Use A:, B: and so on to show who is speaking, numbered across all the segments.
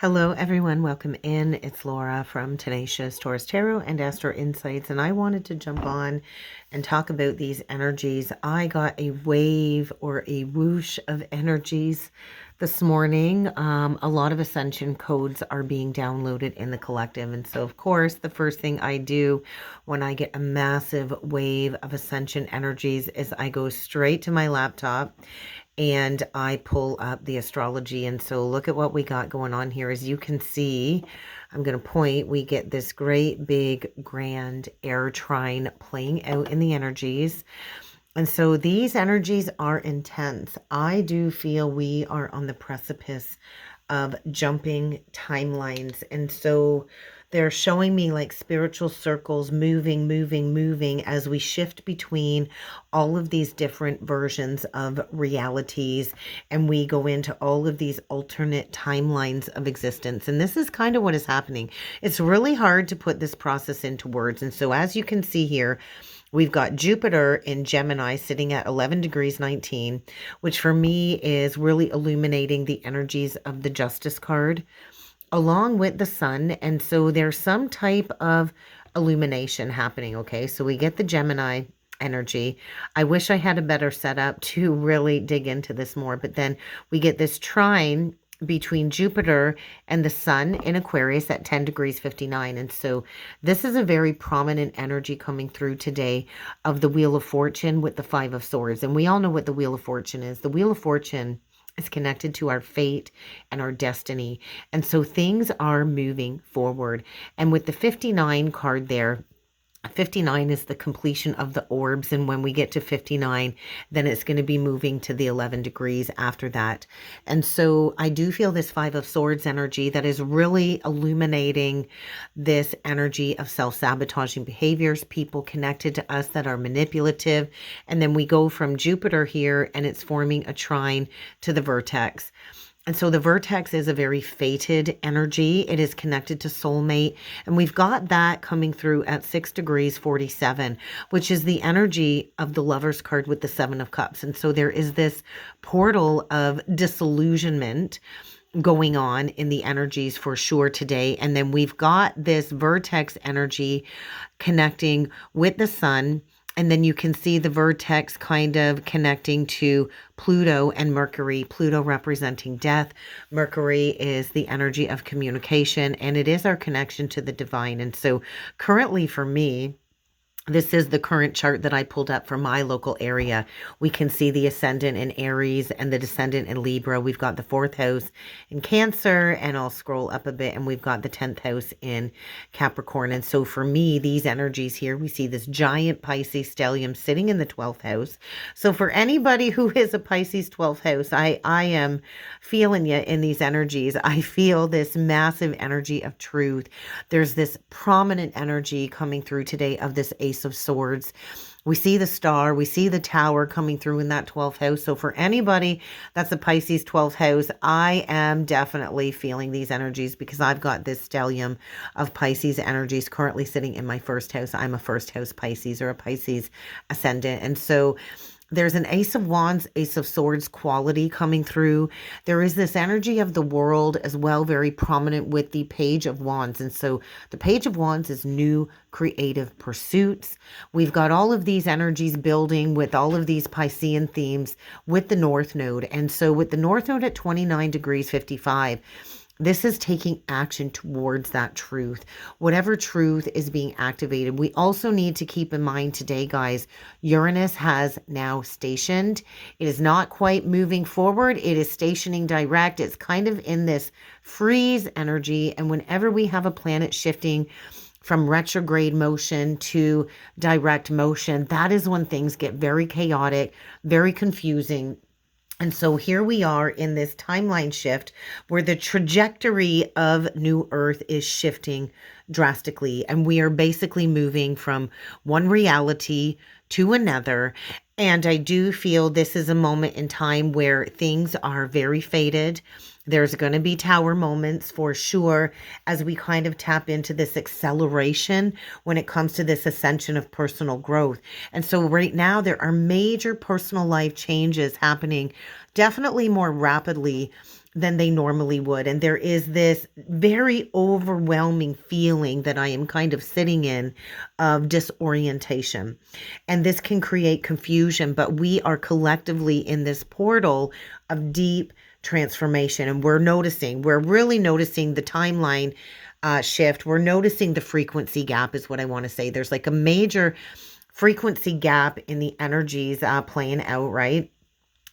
A: Hello, everyone. Welcome in. It's Laura from Tenacious Taurus Tarot and Astro Insights, and I wanted to jump on and talk about these energies. I got a wave or a whoosh of energies this morning. A lot of ascension codes are being downloaded in the collective, and so, of course, the first thing I do when I get a massive wave of ascension energies is I go straight to my laptop and I pull up the astrology. And so look at what we got going on here. As you can see, I'm going to point, we get this great big grand air trine playing out in the energies. And so these energies are intense. I do feel we are on the precipice of jumping timelines. And so they're showing me like spiritual circles moving as we shift between all of these different versions of realities, and we go into all of these alternate timelines of existence. And this is kind of what is happening. It's really hard to put this process into words. And so as you can see here, we've got Jupiter in Gemini sitting at 11 degrees 19, which for me is really illuminating the energies of the Justice card along with the sun. And so there's some type of illumination happening. Okay, so we get the Gemini energy. I wish I had a better setup to really dig into this more, but then we get this trine between Jupiter and the sun in Aquarius at 10 degrees 59. And so this is a very prominent energy coming through today of the Wheel of Fortune with the Five of Swords. And we all know what the Wheel of Fortune is. The Wheel of Fortune is connected to our fate and our destiny. And so things are moving forward. And with the 59 card there, 59 is the completion of the orbs, and when we get to 59, then it's going to be moving to the 11 degrees after that. And so I do feel this Five of Swords energy that is really illuminating this energy of self-sabotaging behaviors, people connected to us that are manipulative. And then we go from Jupiter here, and it's forming a trine to the vertex. And so the vertex is a very fated energy. It is connected to soulmate. And we've got that coming through at 6 degrees 47, which is the energy of the Lover's card with the Seven of Cups. And so there is this portal of disillusionment going on in the energies for sure today. And then we've got this vertex energy connecting with the sun. And then you can see the vertex kind of connecting to Pluto and Mercury. Pluto representing death. Mercury is the energy of communication, and it is our connection to the divine. And so currently for me, this is the current chart that I pulled up for my local area. We can see the ascendant in Aries and the descendant in Libra. We've got the 4th house in Cancer, and I'll scroll up a bit, and we've got the 10th house in Capricorn. And so for me, these energies here, we see this giant Pisces stellium sitting in the 12th house. So for anybody who is a Pisces 12th house, I am feeling you in these energies. I feel this massive energy of truth. There's this prominent energy coming through today of this Ace of Swords. We see the star, we see the tower coming through in that 12th house. So for anybody that's a Pisces 12th house, I am definitely feeling these energies because I've got this stellium of Pisces energies currently sitting in my 1st house. I'm a 1st house Pisces or a Pisces ascendant. And so there's an Ace of Wands, Ace of Swords quality coming through. There is this energy of the world as well, very prominent with the Page of Wands. And so the Page of Wands is new creative pursuits. We've got all of these energies building with all of these Piscean themes with the North Node. And so with the North Node at 29 degrees 55, this is taking action towards that truth. Whatever truth is being activated. We also need to keep in mind today, guys, Uranus has now stationed. It is not quite moving forward. It is stationing direct. It's kind of in this freeze energy. And whenever we have a planet shifting from retrograde motion to direct motion, that is when things get very chaotic, very confusing. And so here we are in this timeline shift where the trajectory of New Earth is shifting drastically. And we are basically moving from one reality to another. And I do feel this is a moment in time where things are very fated. There's going to be tower moments for sure as we kind of tap into this acceleration when it comes to this ascension of personal growth. And so right now there are major personal life changes happening definitely more rapidly than they normally would. And there is this very overwhelming feeling that I am kind of sitting in of disorientation. And this can create confusion, but we are collectively in this portal of deep transformation. And we're really noticing the timeline shift. We're noticing the frequency gap is what I want to say. There's like a major frequency gap in the energies playing out, right?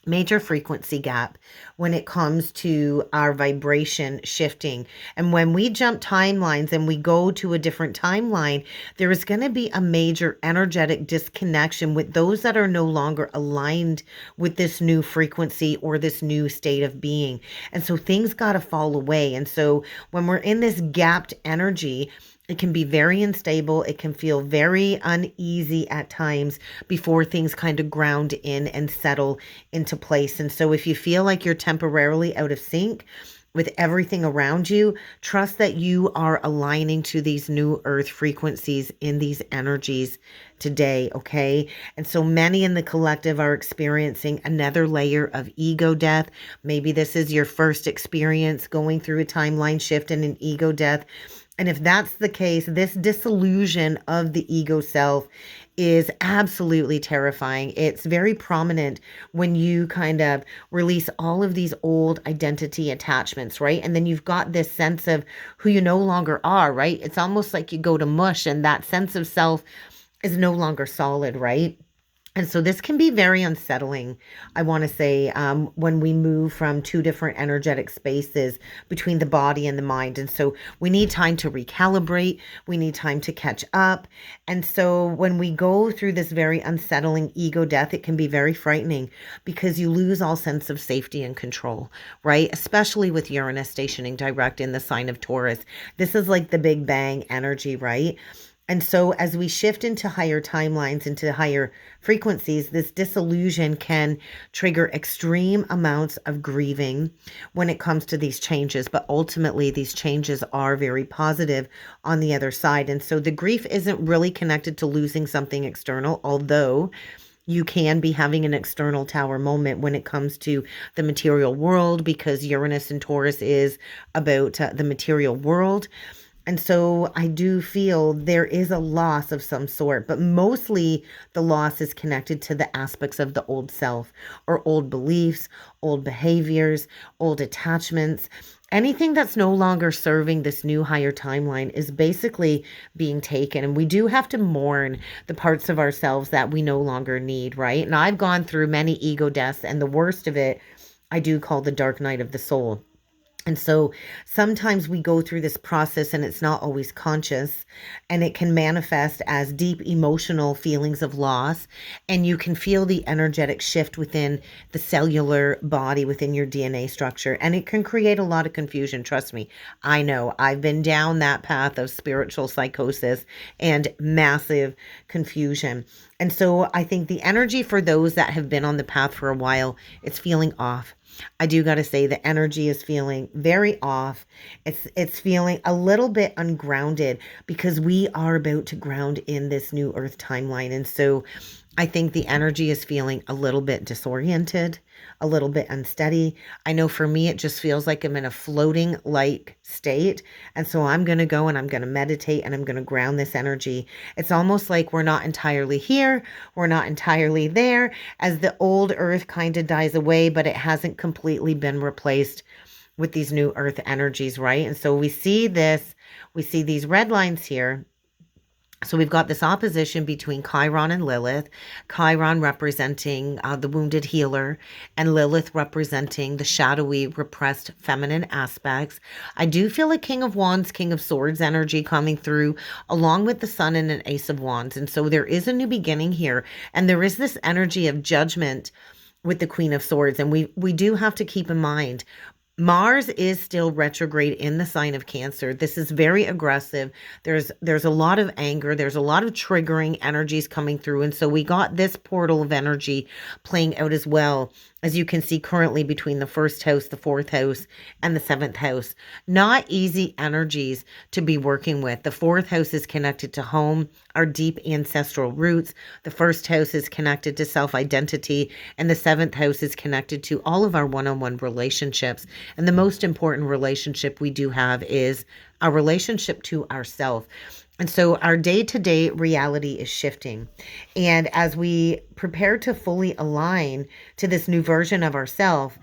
A: Major frequency gap when it comes to our vibration shifting. And when we jump timelines and we go to a different timeline, there is going to be a major energetic disconnection with those that are no longer aligned with this new frequency or this new state of being. And so things got to fall away. And so when we're in this gapped energy, it can be very unstable. It can feel very uneasy at times before things kind of ground in and settle into place. And so if you feel like you're temporarily out of sync with everything around you, trust that you are aligning to these new earth frequencies in these energies today, okay? And so many in the collective are experiencing another layer of ego death. Maybe this is your first experience going through a timeline shift and an ego death. And if that's the case, this disillusion of the ego self is absolutely terrifying. It's very prominent when you kind of release all of these old identity attachments, right? And then you've got this sense of who you no longer are, right? It's almost like you go to mush and that sense of self is no longer solid, right? And so this can be very unsettling, I want to say, when we move from two different energetic spaces between the body and the mind. And so we need time to recalibrate. We need time to catch up. And so when we go through this very unsettling ego death, it can be very frightening because you lose all sense of safety and control, right? Especially with Uranus stationing direct in the sign of Taurus. This is like the Big Bang energy, right? And so as we shift into higher timelines, into higher frequencies, this disillusion can trigger extreme amounts of grieving when it comes to these changes. But ultimately, these changes are very positive on the other side. And so the grief isn't really connected to losing something external, although you can be having an external tower moment when it comes to the material world, because Uranus and Taurus is about the material world. And so I do feel there is a loss of some sort, but mostly the loss is connected to the aspects of the old self or old beliefs, old behaviors, old attachments. Anything that's no longer serving this new higher timeline is basically being taken. And we do have to mourn the parts of ourselves that we no longer need, right? And I've gone through many ego deaths, and the worst of it, I do call the dark night of the soul. And so sometimes we go through this process and it's not always conscious, and it can manifest as deep emotional feelings of loss. And you can feel the energetic shift within the cellular body, within your DNA structure. And it can create a lot of confusion. Trust me, I know. I've been down that path of spiritual psychosis and massive confusion. And so I think the energy for those that have been on the path for a while, it's feeling off. I do got to say the energy is feeling very off. It's feeling a little bit ungrounded because we are about to ground in this new earth timeline. And so I think the energy is feeling a little bit disoriented, a little bit unsteady. I know for me, it just feels like I'm in a floating like state. And so I'm going to go and I'm going to meditate and I'm going to ground this energy. It's almost like we're not entirely here. We're not entirely there, as the old earth kind of dies away, but it hasn't completely been replaced with these new earth energies, right? And so we see these red lines here. So we've got this opposition between Chiron and Lilith, Chiron representing the wounded healer and Lilith representing the shadowy, repressed feminine aspects. I do feel a King of Wands, King of Swords energy coming through, along with the Sun and an Ace of Wands. And so there is a new beginning here, and there is this energy of judgment with the Queen of Swords. And we do have to keep in mind, Mars is still retrograde in the sign of Cancer. This is very aggressive. There's a lot of anger. There's a lot of triggering energies coming through. And so we got this portal of energy playing out as well as you can see currently, between the first house, the fourth house, and the seventh house. Not easy energies to be working with. The fourth house is connected to home, our deep ancestral roots. The first house is connected to self-identity, and the seventh house is connected to all of our one-on-one relationships. And the most important relationship we do have is our relationship to ourselves. And so our day-to-day reality is shifting. And as we prepare to fully align to this new version of ourselves,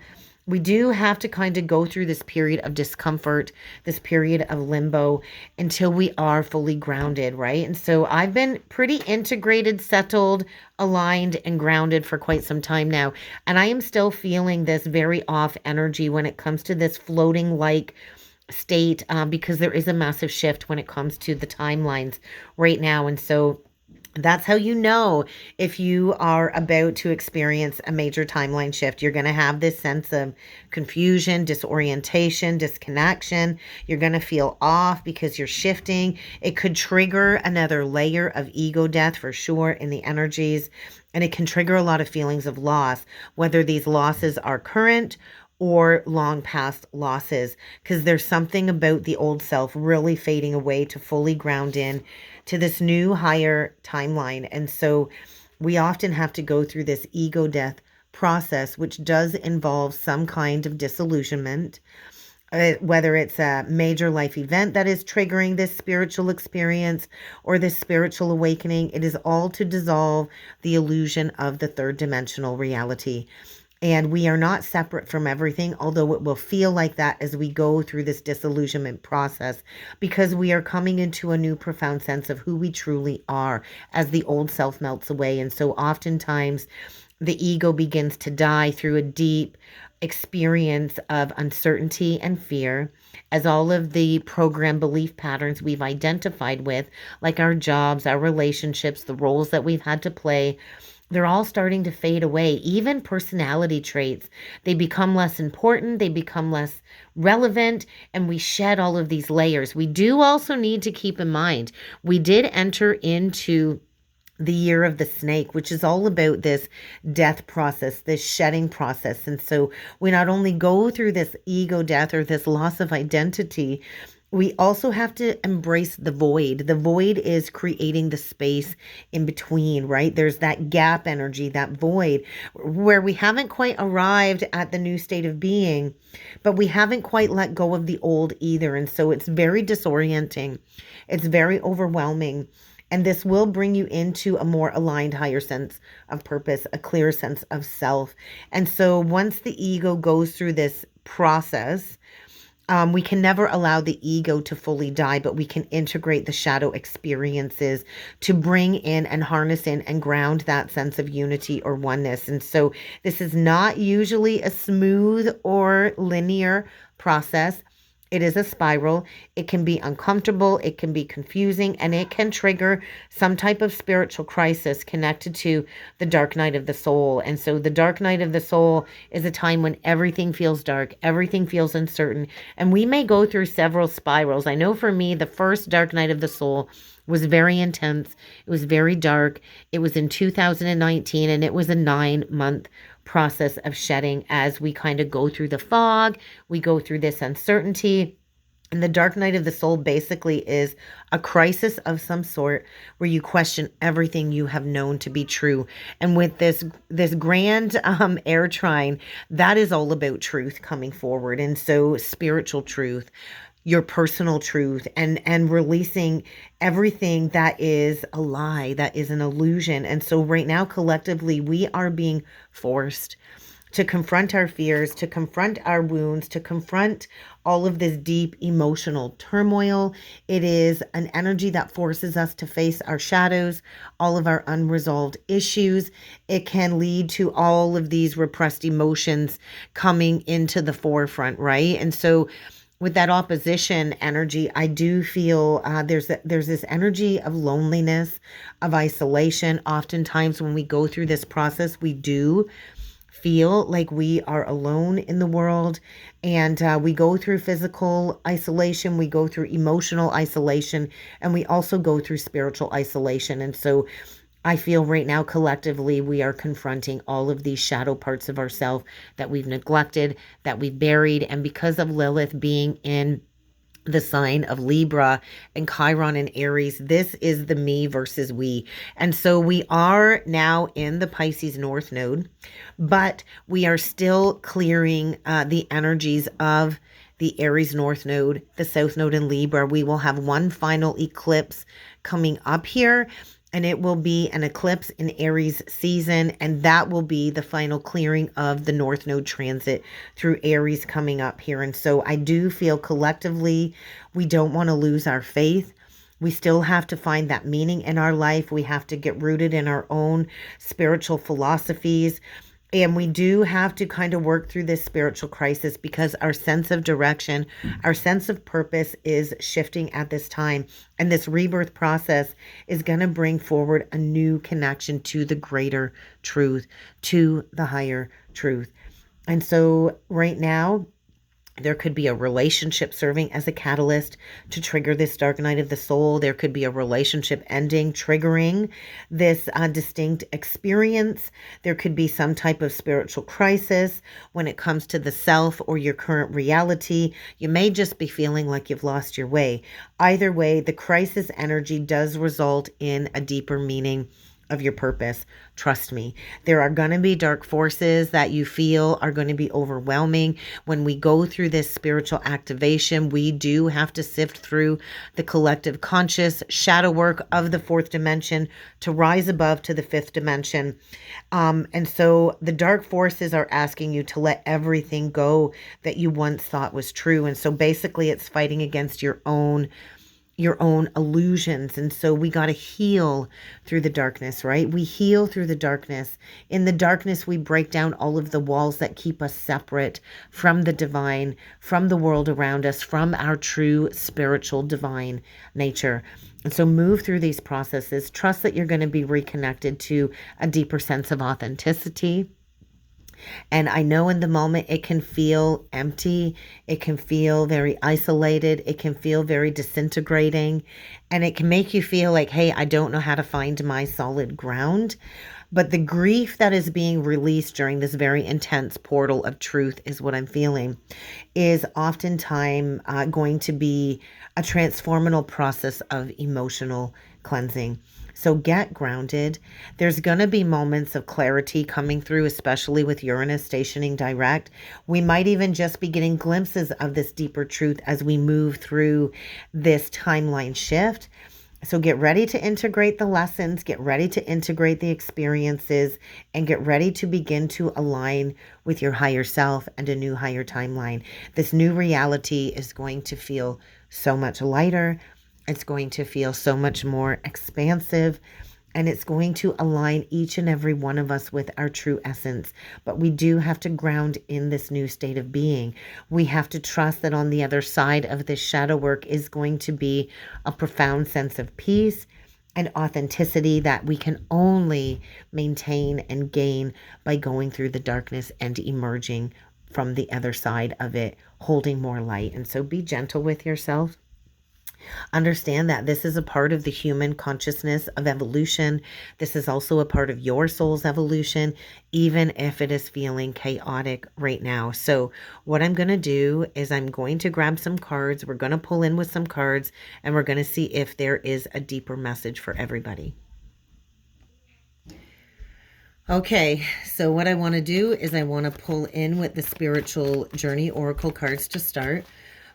A: we do have to kind of go through this period of discomfort, this period of limbo, until we are fully grounded, right? And so I've been pretty integrated, settled, aligned, and grounded for quite some time now. And I am still feeling this very off energy when it comes to this floating like state, because there is a massive shift when it comes to the timelines right now. And so that's how you know if you are about to experience a major timeline shift. You're going to have this sense of confusion, disorientation, disconnection. You're going to feel off because you're shifting. It could trigger another layer of ego death for sure in the energies. And it can trigger a lot of feelings of loss, whether these losses are current or long past losses, because there's something about the old self really fading away to fully ground in to this new higher timeline. And so we often have to go through this ego death process, which does involve some kind of disillusionment, whether it's a major life event that is triggering this spiritual experience or this spiritual awakening. It is all to dissolve the illusion of the third dimensional reality. And we are not separate from everything, although it will feel like that as we go through this disillusionment process, because we are coming into a new profound sense of who we truly are as the old self melts away. And so oftentimes the ego begins to die through a deep experience of uncertainty and fear, as all of the program belief patterns we've identified with, like our jobs, our relationships, the roles that we've had to play, they're all starting to fade away. Even personality traits, they become less important, they become less relevant, and we shed all of these layers. We do also need to keep in mind, we did enter into the year of the snake, which is all about this death process, this shedding process. And so we not only go through this ego death or this loss of identity, we also have to embrace the void. The void is creating the space in between, right? There's that gap energy, that void, where we haven't quite arrived at the new state of being, but we haven't quite let go of the old either. And so it's very disorienting. It's very overwhelming. And this will bring you into a more aligned, higher sense of purpose, a clearer sense of self. And so once the ego goes through this process, we can never allow the ego to fully die, but we can integrate the shadow experiences to bring in and harness in and ground that sense of unity or oneness. And so this is not usually a smooth or linear process. It is a spiral. It can be uncomfortable, it can be confusing, and it can trigger some type of spiritual crisis connected to the dark night of the soul. And so the dark night of the soul is a time when everything feels dark, everything feels uncertain, and we may go through several spirals. I know for me, the first dark night of the soul was very intense. It was very dark. It was in 2019, and it was a 9-month process of shedding as we kind of go through the fog, we go through this uncertainty. And the dark night of the soul basically is a crisis of some sort where you question everything you have known to be true. And with this grand air trine, that is all about truth coming forward. And so spiritual truth, your personal truth, and releasing everything that is a lie, that is an illusion. And so right now, collectively, we are being forced to confront our fears, to confront our wounds, to confront all of this deep emotional turmoil. It is an energy that forces us to face our shadows, all of our unresolved issues. It can lead to all of these repressed emotions coming into the forefront, right? And so with that opposition energy, I do feel there's this energy of loneliness, of isolation. Oftentimes when we go through this process, we do feel like we are alone in the world, and we go through physical isolation, we go through emotional isolation, and we also go through spiritual isolation. And so I feel right now collectively we are confronting all of these shadow parts of ourselves that we've neglected, that we've buried. And because of Lilith being in the sign of Libra and Chiron and Aries, this is the me versus we. And so we are now in the Pisces North Node, but we are still clearing the energies of the Aries North Node, the South Node in Libra. We will have one final eclipse coming up here, and it will be an eclipse in Aries season, and that will be the final clearing of the North Node transit through Aries coming up here. And so I do feel collectively we don't want to lose our faith. We still have to find that meaning in our life. We have to get rooted in our own spiritual philosophies. And we do have to kind of work through this spiritual crisis because our sense of direction, our sense of purpose is shifting at this time. And this rebirth process is going to bring forward a new connection to the greater truth, to the higher truth. And so right now, there could be a relationship serving as a catalyst to trigger this dark night of the soul. There could be a relationship ending, triggering this distinct experience. There could be some type of spiritual crisis when it comes to the self or your current reality. You may just be feeling like you've lost your way. Either way, the crisis energy does result in a deeper meaning of your purpose. Trust me, there are going to be dark forces that you feel are going to be overwhelming. When we go through this spiritual activation, we do have to sift through the collective conscious shadow work of the fourth dimension to rise above to the fifth dimension. And so the dark forces are asking you to let everything go that you once thought was true. And so basically it's fighting against your own illusions. And so we got to heal through the darkness, right? We heal through the darkness. In the darkness, we break down all of the walls that keep us separate from the divine, from the world around us, from our true spiritual divine nature. And so move through these processes. Trust that you're going to be reconnected to a deeper sense of authenticity. And I know in the moment it can feel empty. It can feel very isolated. It can feel very disintegrating. And it can make you feel like, hey, I don't know how to find my solid ground. But the grief that is being released during this very intense portal of truth is what I'm feeling, is oftentimes going to be a transformational process of emotional cleansing. So get grounded. There's going to be moments of clarity coming through, especially with Uranus stationing direct. We might even just be getting glimpses of this deeper truth as we move through this timeline shift. So get ready to integrate the lessons, get ready to integrate the experiences, and get ready to begin to align with your higher self and a new higher timeline. This new reality is going to feel so much lighter. It's going to feel so much more expansive, and it's going to align each and every one of us with our true essence. But we do have to ground in this new state of being. We have to trust that on the other side of this shadow work is going to be a profound sense of peace and authenticity that we can only maintain and gain by going through the darkness and emerging from the other side of it, holding more light. And so be gentle with yourself. Understand that this is a part of the human consciousness of evolution. This is also a part of your soul's evolution, even if it is feeling chaotic right now. So what I'm going to do is I'm going to grab some cards. We're going to pull in with some cards, and we're going to see if there is a deeper message for everybody. Okay, so what I want to do is I want to pull in with the Spiritual Journey Oracle cards to start.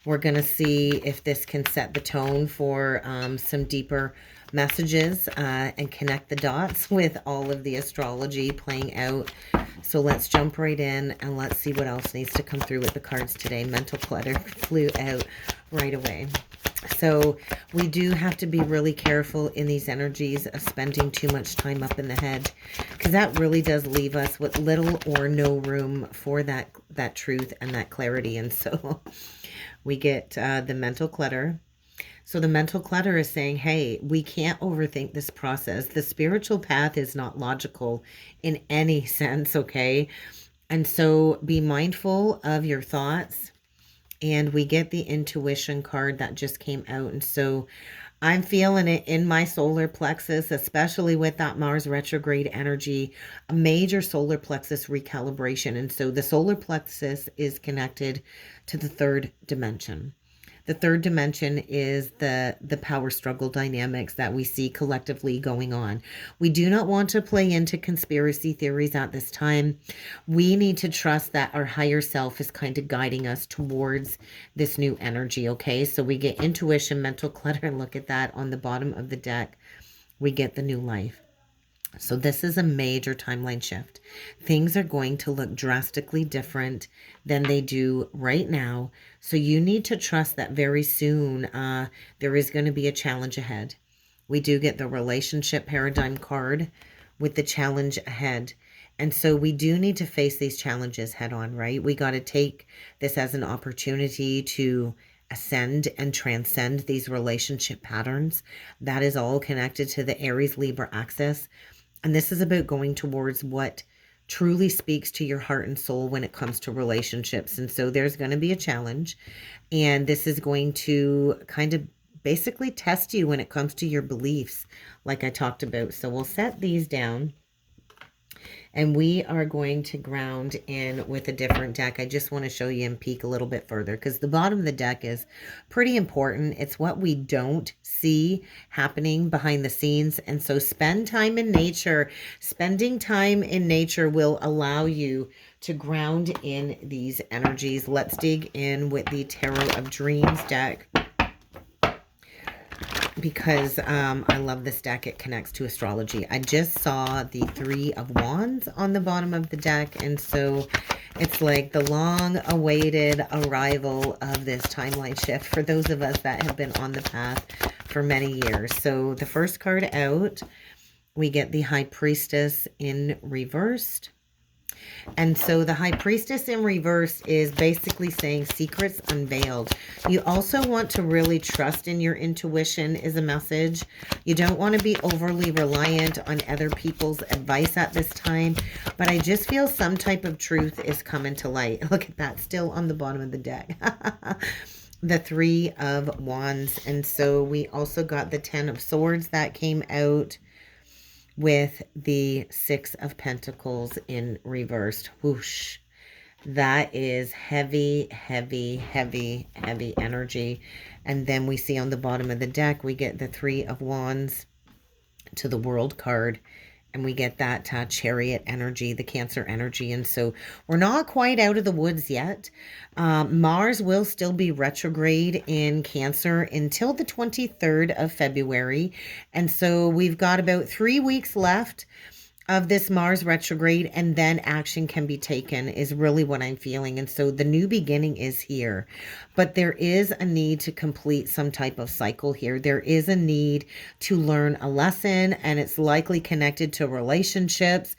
A: We're going to see if this can set the tone for some deeper messages and connect the dots with all of the astrology playing out. So let's jump right in and let's see what else needs to come through with the cards today. Mental clutter flew out right away. So we do have to be really careful in these energies of spending too much time up in the head, because that really does leave us with little or no room for that truth and that clarity. And so we get the mental clutter. So the mental clutter is saying, hey, we can't overthink this process. The spiritual path is not logical in any sense, okay? And so be mindful of your thoughts. And we get the intuition card that just came out. And so I'm feeling it in my solar plexus, especially with that Mars retrograde energy, a major solar plexus recalibration. And so the solar plexus is connected to the third dimension. The third dimension is the power struggle dynamics that we see collectively going on. We do not want to play into conspiracy theories at this time. We need to trust that our higher self is kind of guiding us towards this new energy, okay? So we get intuition, mental clutter, and look at that on the bottom of the deck. We get the new life. So this is a major timeline shift. Things are going to look drastically different than they do right now. So you need to trust that very soon there is going to be a challenge ahead. We do get the relationship paradigm card with the challenge ahead. And so we do need to face these challenges head on, right? We got to take this as an opportunity to ascend and transcend these relationship patterns. That is all connected to the Aries Libra axis. And this is about going towards what truly speaks to your heart and soul when it comes to relationships. And so there's going to be a challenge. And this is going to kind of basically test you when it comes to your beliefs, like I talked about. So we'll set these down. And we are going to ground in with a different deck. I just want to show you and peek a little bit further because the bottom of the deck is pretty important. It's what we don't see happening behind the scenes. And so spend time in nature. Spending time in nature will allow you to ground in these energies. Let's dig in with the Tarot of Dreams deck, because I love this deck. It connects to astrology. I just saw the Three of Wands on the bottom of the deck, and so it's like the long-awaited arrival of this timeline shift for those of us that have been on the path for many years. So the first card out, we get the High Priestess in reversed. And so the High Priestess in reverse is basically saying secrets unveiled. You also want to really trust in your intuition is a message. You don't want to be overly reliant on other people's advice at this time. But I just feel some type of truth is coming to light. Look at that, still on the bottom of the deck. The Three of Wands. And so we also got the Ten of Swords that came out with the Six of Pentacles in reversed. Whoosh. That is heavy, heavy, heavy, heavy energy. And then we see on the bottom of the deck, we get the Three of Wands to the World card. And we get that Chariot energy, the Cancer energy. And so we're not quite out of the woods yet. Mars will still be retrograde in Cancer until the 23rd of February. And so we've got about 3 weeks left of this Mars retrograde, and then action can be taken is really what I'm feeling. And so the new beginning is here, but there is a need to complete some type of cycle here. There is a need to learn a lesson, and it's likely connected to relationships.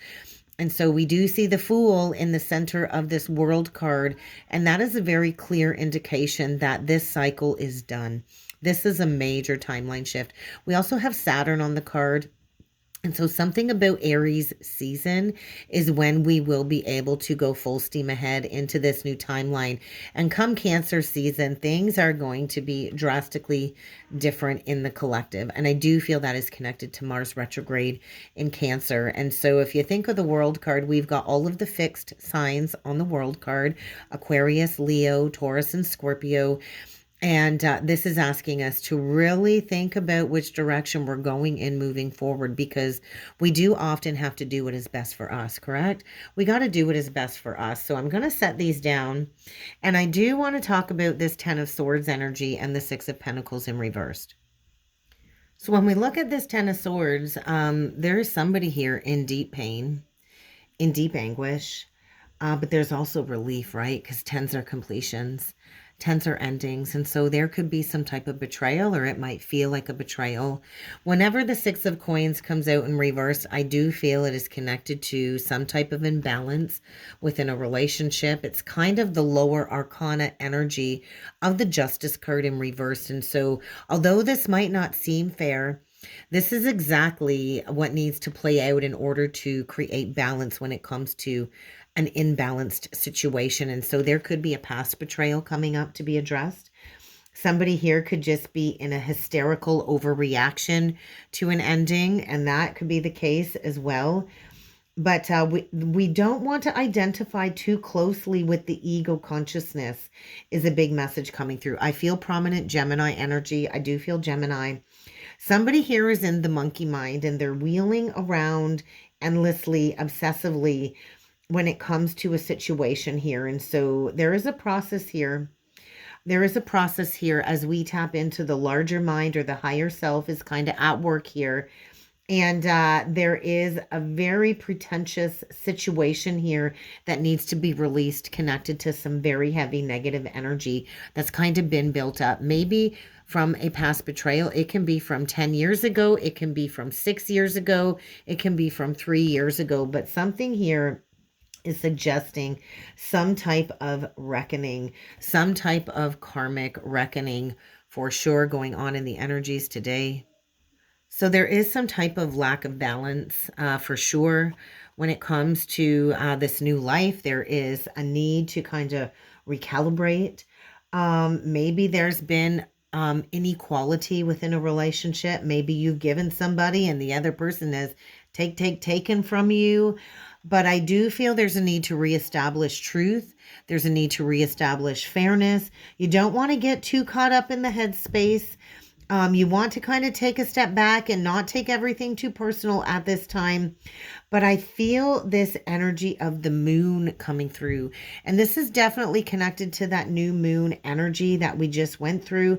A: And so we do see the Fool in the center of this World card, and that is a very clear indication that this cycle is done. This is a major timeline shift. We also have Saturn on the card. And so something about Aries season is when we will be able to go full steam ahead into this new timeline. And come Cancer season, things are going to be drastically different in the collective. And I do feel that is connected to Mars retrograde in Cancer. And so if you think of the World card, we've got all of the fixed signs on the World card: Aquarius, Leo, Taurus, and Scorpio. And this is asking us to really think about which direction we're going in moving forward, because we do often have to do what is best for us, correct? We got to do what is best for us. So I'm going to set these down. And I do want to talk about this Ten of Swords energy and the Six of Pentacles in reversed. So when we look at this Ten of Swords, there is somebody here in deep pain, in deep anguish. But there's also relief, right? Because tens are completions. Tens are endings. And so there could be some type of betrayal, or it might feel like a betrayal. Whenever the Six of Coins comes out in reverse, I do feel it is connected to some type of imbalance within a relationship. It's kind of the lower arcana energy of the Justice card in reverse. And so although this might not seem fair, this is exactly what needs to play out in order to create balance when it comes to an imbalanced situation. And so there could be a past betrayal coming up to be addressed. Somebody here could just be in a hysterical overreaction to an ending, and that could be the case as well. But we don't want to identify too closely with the ego consciousness is a big message coming through. I feel prominent Gemini energy. I do feel Gemini. Somebody here is in the monkey mind and they're wheeling around endlessly, obsessively when it comes to a situation here. And so there is a process here. There is a process here as we tap into the larger mind, or the higher self is kind of at work here. And there is a very pretentious situation here that needs to be released, connected to some very heavy negative energy that's kind of been built up. Maybe from a past betrayal. It can be from 10 years ago. It can be from 6 years ago. It can be from 3 years ago. But something here is suggesting some type of reckoning, some type of karmic reckoning for sure going on in the energies today. So there is some type of lack of balance for sure when it comes to this new life. There is a need to kind of recalibrate. Maybe there's been inequality within a relationship. Maybe you've given somebody and the other person has taken from you. But I do feel there's a need to reestablish truth. There's a need to reestablish fairness. You don't want to get too caught up in the headspace. You want to kind of take a step back and not take everything too personal at this time. But I feel this energy of the moon coming through. And this is definitely connected to that new moon energy that we just went through.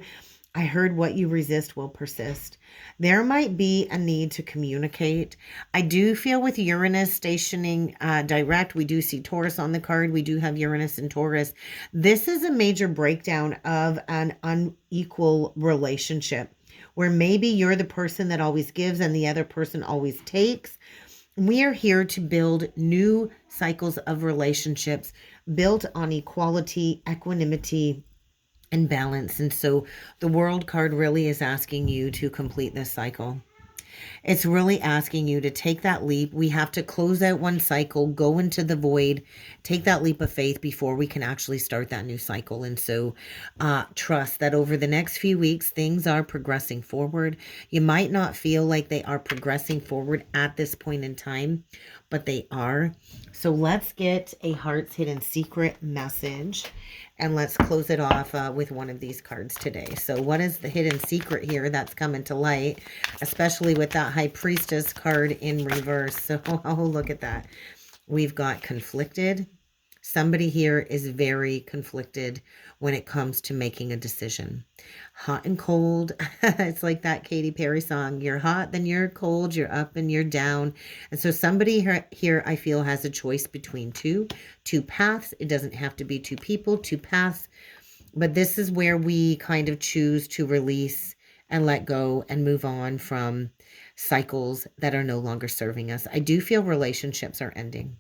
A: I heard what you resist will persist. There might be a need to communicate. I do feel with Uranus stationing direct, we do see Taurus on the card. We do have Uranus and Taurus. This is a major breakdown of an unequal relationship where maybe you're the person that always gives and the other person always takes. We are here to build new cycles of relationships built on equality, equanimity, and balance. And so the World card really is asking you to complete this cycle. It's really asking you to take that leap. We have to close out one cycle, go into the void, take that leap of faith before we can actually start that new cycle. And so trust that over the next few weeks, things are progressing forward. You might not feel like they are progressing forward at this point in time, but they are. So let's get a Heart's Hidden Secret message. And let's close it off with one of these cards today. So what is the hidden secret here that's coming to light, especially with that High Priestess card in reverse? So oh, look at that. We've got conflicted. Somebody here is very conflicted when it comes to making a decision. Hot and cold. It's like that Katy Perry song. You're hot, then you're cold. You're up and you're down. And so somebody here I feel has a choice between two paths. It doesn't have to be two people, two paths. But this is where we kind of choose to release and let go and move on from cycles that are no longer serving us. I do feel relationships are ending.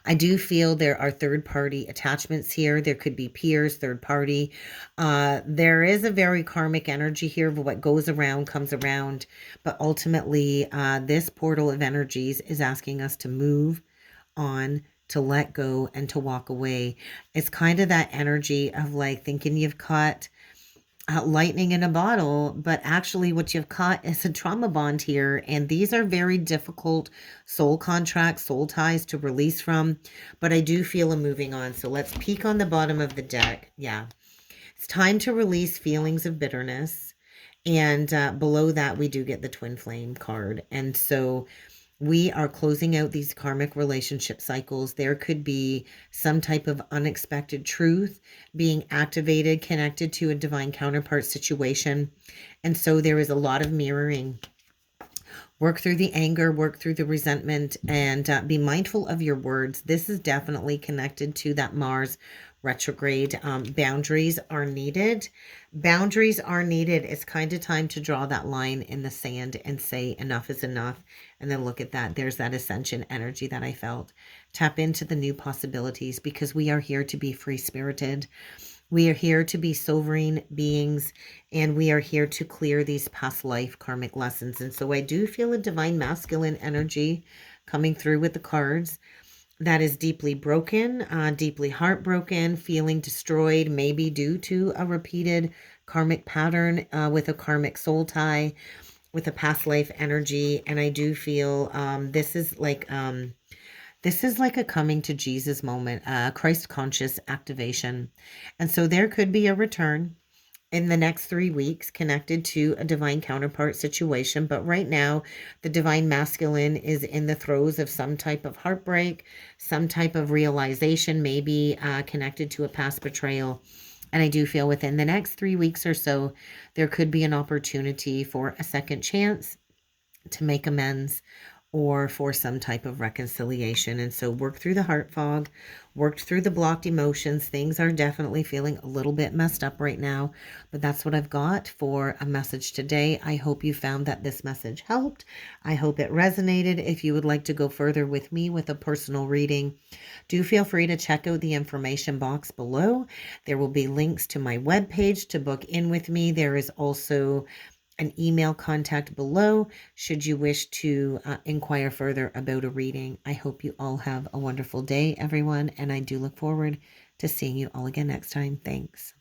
A: I do feel there are third-party attachments here. There could be peers, third party. There is a very karmic energy here of what goes around comes around. But ultimately, this portal of energies is asking us to move on, to let go, and to walk away. It's kind of that energy of like thinking you've caught lightning in a bottle, but actually what you've caught is a trauma bond here. And these are very difficult soul contracts, soul ties to release from. But I do feel a moving on. So let's peek on the bottom of the deck. Yeah, it's time to release feelings of bitterness. And below that, we do get the Twin Flame card. And so we are closing out these karmic relationship cycles. There could be some type of unexpected truth being activated, connected to a divine counterpart situation. And so there is a lot of mirroring. Work through the anger, work through the resentment, and be mindful of your words. This is definitely connected to that Mars retrograde. Boundaries are needed. Boundaries are needed. It's kind of time to draw that line in the sand and say enough is enough. And then look at that. There's that ascension energy that I felt. Tap into the new possibilities because we are here to be free-spirited. We are here to be sovereign beings, and we are here to clear these past life karmic lessons. And so I do feel a divine masculine energy coming through with the cards. that is deeply broken, deeply heartbroken, feeling destroyed, maybe due to a repeated karmic pattern with a karmic soul tie, with a past life energy. And I do feel this is like a coming to Jesus moment, Christ conscious activation. And so there could be a return in the next 3 weeks connected to a divine counterpart situation. But right now, the divine masculine is in the throes of some type of heartbreak, some type of realization, maybe connected to a past betrayal. And I do feel within the next 3 weeks or so, there could be an opportunity for a second chance to make amends or for some type of reconciliation. And so work through the heart fog, worked through the blocked emotions. Things are definitely feeling a little bit messed up right now, but that's what I've got for a message today. I hope you found that this message helped. I hope it resonated. If you would like to go further with me with a personal reading, do feel free to check out the information box below. There will be links to my webpage to book in with me. There is also an email contact below should you wish to inquire further about a reading. I hope you all have a wonderful day, everyone, and I do look forward to seeing you all again next time. Thanks.